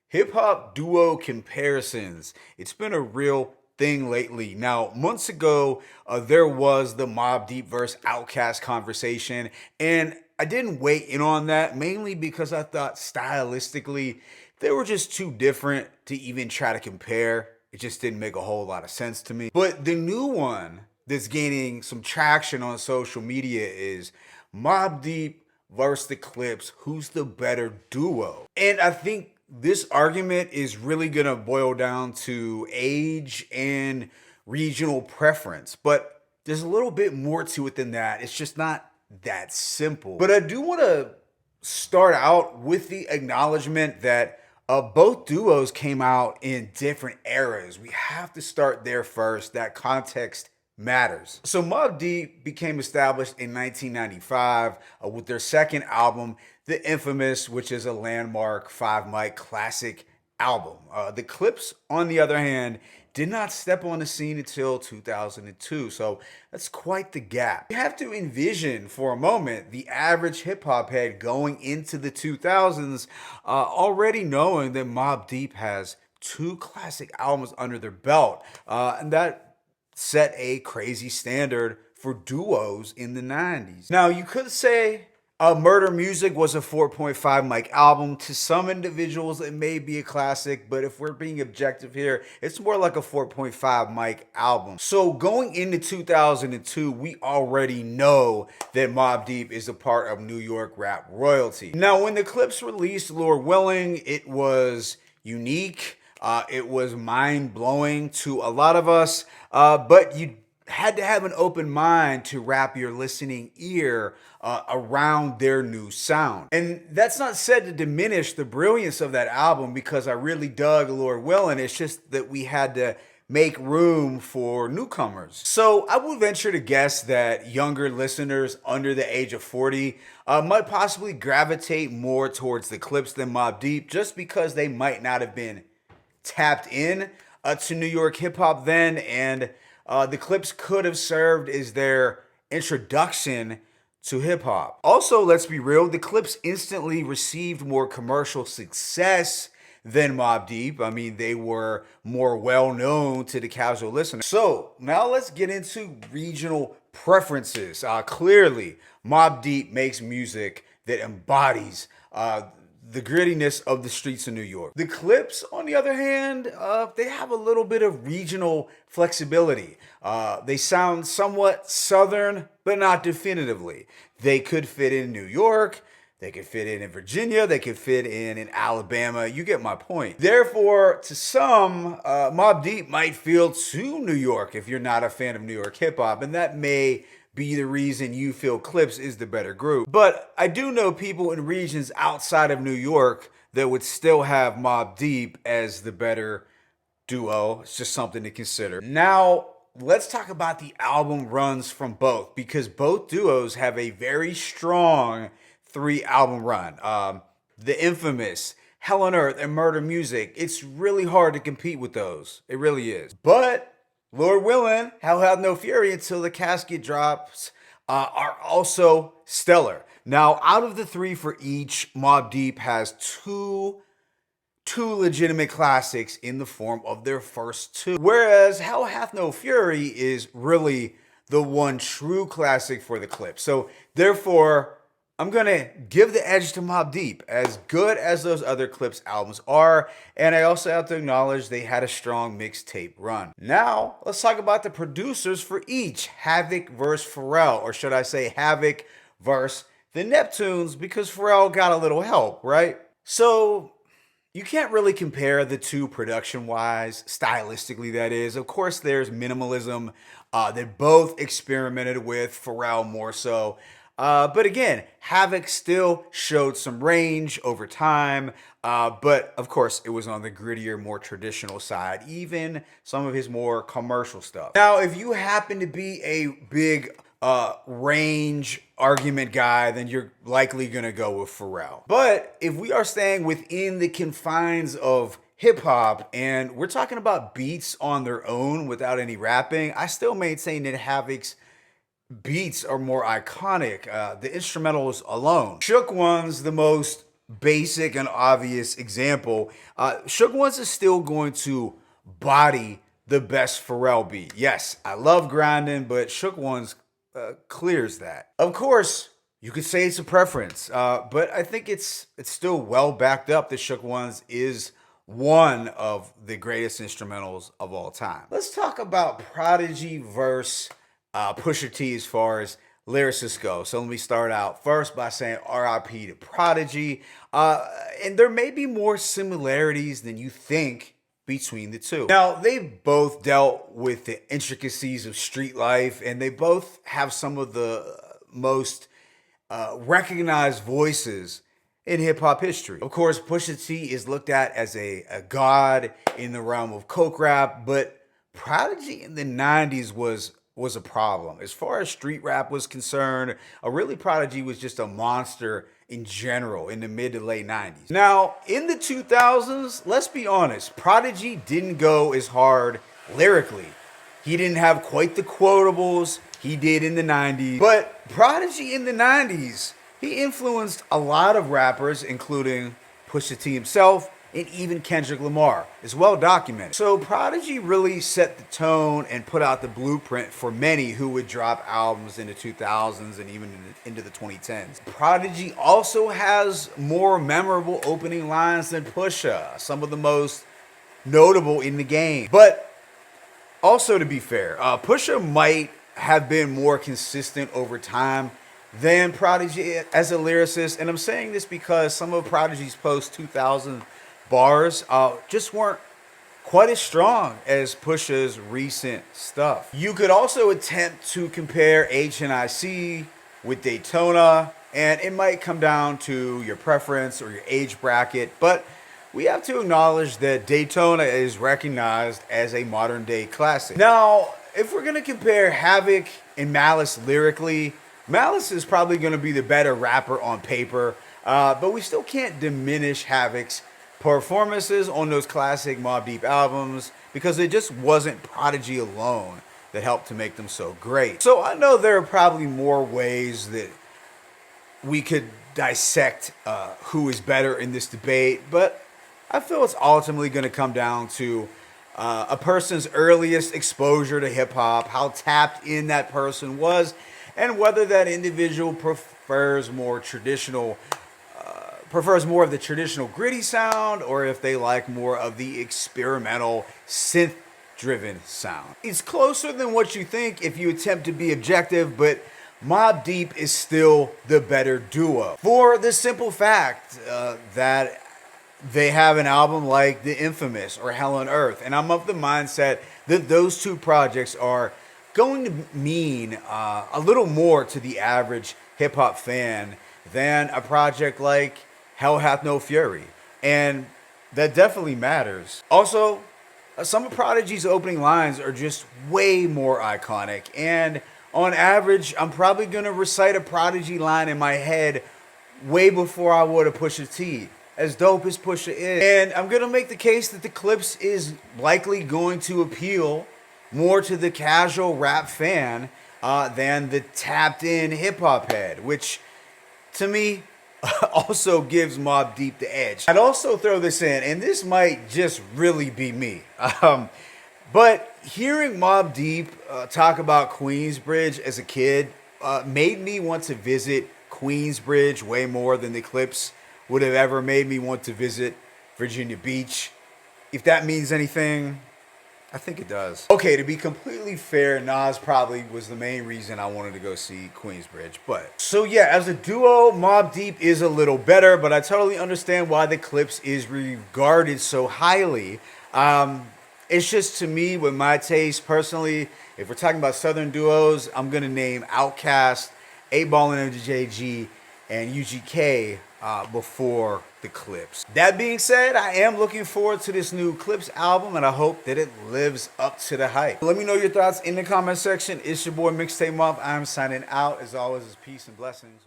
Hip hop duo comparisons. It's been a real thing lately. Now, months ago, there was the Mobb Deep versus Outkast conversation, and I didn't weigh in on that mainly because I thought stylistically they were just too different to even try to compare. It just didn't make a whole lot of sense to me. But the new one that's gaining some traction on social media is Mobb Deep versus the Clipse. Who's the better duo? And I think this argument is really going to boil down to age and regional preference. But there's a little bit more to it than that. It's just not that simple. But I do want to start out with the acknowledgement that both duos came out in different eras. We have to start there first. That context matters. So Mobb Deep became established in 1995 with their second album, The Infamous, which is a landmark 5 mic classic album. The Clipse, on the other hand, did not step on the scene until 2002, so that's quite the gap. You have to envision for a moment the average hip hop head going into the 2000s already knowing that Mobb Deep has two classic albums under their belt, and that set a crazy standard for duos in the 90s. Now, you could say Murder Music was a 4.5 mic album. To some individuals, it may be a classic, but if we're being objective here, it's more like a 4.5 mic album. So going into 2002, we already know that Mobb Deep is a part of New York rap royalty. Now, when the Clipse released Lord Willing, it was unique. It was mind-blowing to a lot of us, but you had to have an open mind to wrap your listening ear around their new sound. And that's not said to diminish the brilliance of that album, because I really dug Lord Willing. It's just that we had to make room for newcomers. So I would venture to guess that younger listeners under the age of 40 might possibly gravitate more towards the Clipse than Mobb Deep, just because they might not have been tapped in to New York hip hop then, and the Clipse could have served as their introduction to hip hop. Also, let's be real, the Clipse instantly received more commercial success than Mobb Deep. I mean, they were more well known to the casual listener. So now let's get into regional preferences. Clearly, Mobb Deep makes music that embodies the grittiness of the streets of New York. The Clipse, on the other hand, they have a little bit of regional flexibility. They sound somewhat southern, but not definitively. They could fit in New York, they could fit in Virginia, they could fit in Alabama. You get my point. Therefore, to some, Mobb Deep might feel too New York if you're not a fan of New York hip hop, and that may be the reason you feel Clipse is the better group. But I do know people in regions outside of New York that would still have Mobb Deep as the better duo. It's just something to consider. Now, let's talk about the album runs from both, because both duos have a very strong 3-album run. The Infamous, Hell on Earth, and Murder Music. It's really hard to compete with those. It really is. But Lord Willing, Hell Hath No Fury, Until the Casket Drops are also stellar. Now, out of the 3 for each, Mobb Deep has two legitimate classics in the form of their first 2. Whereas Hell Hath No Fury is really the one true classic for the Clipse. So therefore, I'm going to give the edge to Mobb Deep, as good as those other Clipse albums are, and I also have to acknowledge they had a strong mixtape run. Now, let's talk about the producers for each. Havoc versus Pharrell, or should I say Havoc versus the Neptunes, because Pharrell got a little help, right? So you can't really compare the two production-wise, stylistically that is. Of course, there's minimalism that both experimented with, Pharrell more so. But again, Havoc still showed some range over time, but of course it was on the grittier, more traditional side, even some of his more commercial stuff. Now, if you happen to be a big range argument guy, then you're likely gonna go with Pharrell. But if we are staying within the confines of hip hop and we're talking about beats on their own without any rapping, I still maintain that Havoc's beats are more iconic. The instrumentals alone. Shook One's the most basic and obvious example, Shook Ones is still going to body the best Pharrell beat. Yes, I love grinding, but Shook Ones clears that. Of course, you could say it's a preference, but I think it's still well backed up that Shook Ones is one of the greatest instrumentals of all time. Let's talk about Prodigy versus Pusha T as far as lyricists go. So let me start out first by saying RIP to Prodigy. And there may be more similarities than you think between the two. Now, they both dealt with the intricacies of street life, and they both have some of the most recognized voices in hip-hop history. Of course, Pusha T is looked at as a god in the realm of coke rap, but Prodigy in the 90s was a problem. As far as street rap was concerned, really Prodigy was just a monster in general in the mid to late 90s. Now, in the 2000s, let's be honest, Prodigy didn't go as hard lyrically. He didn't have quite the quotables he did in the 90s. But Prodigy in the 90s, he influenced a lot of rappers, including Pusha T himself and even Kendrick Lamar. It's well documented. So Prodigy really set the tone and put out the blueprint for many who would drop albums in the 2000s and even into the 2010s. Prodigy also has more memorable opening lines than Pusha, some of the most notable in the game. But also, to be fair, Pusha might have been more consistent over time than Prodigy as a lyricist. And I'm saying this because some of Prodigy's post-2000 bars just weren't quite as strong as Pusha's recent stuff. You could also attempt to compare H&IC with Daytona, and it might come down to your preference or your age bracket, but we have to acknowledge that Daytona is recognized as a modern day classic. Now, if we're gonna compare Havoc and Malice lyrically, Malice is probably gonna be the better rapper on paper, but we still can't diminish Havoc's performances on those classic Mobb Deep albums because it just wasn't Prodigy alone that helped to make them so great. So I know there are probably more ways that we could dissect who is better in this debate, but I feel it's ultimately going to come down to a person's earliest exposure to hip hop, how tapped in that person was, and whether that individual prefers more of the traditional gritty sound, or if they like more of the experimental synth-driven sound. It's closer than what you think if you attempt to be objective, but Mobb Deep is still the better duo for the simple fact that they have an album like The Infamous or Hell on Earth, and I'm of the mindset that those two projects are going to mean a little more to the average hip-hop fan than a project like Hell Hath No Fury, and that definitely matters. Also, some of Prodigy's opening lines are just way more iconic, and on average, I'm probably going to recite a Prodigy line in my head way before I would a Pusha T, as dope as Pusha is. And I'm going to make the case that the Clipse is likely going to appeal more to the casual rap fan than the tapped-in hip-hop head, which, to me, also gives Mobb Deep the edge. I'd also throw this in, and this might just really be me, but hearing Mobb Deep talk about Queensbridge as a kid made me want to visit Queensbridge way more than the Clipse would have ever made me want to visit Virginia Beach. If that means anything, I think it does. Okay, to be completely fair, Nas probably was the main reason I wanted to go see Queensbridge. But so yeah, as a duo, Mobb Deep is a little better, but I totally understand why the Clipse is regarded so highly. It's just, to me, with my taste personally, if we're talking about Southern duos, I'm gonna name Outkast, 8Ball and MJG, and UGK before the Clipse. That being said, I am looking forward to this new Clipse album, and I hope that it lives up to the hype. Let me know your thoughts in the comment section. It's your boy Mixtape Mob. I'm signing out. As always, it's peace and blessings.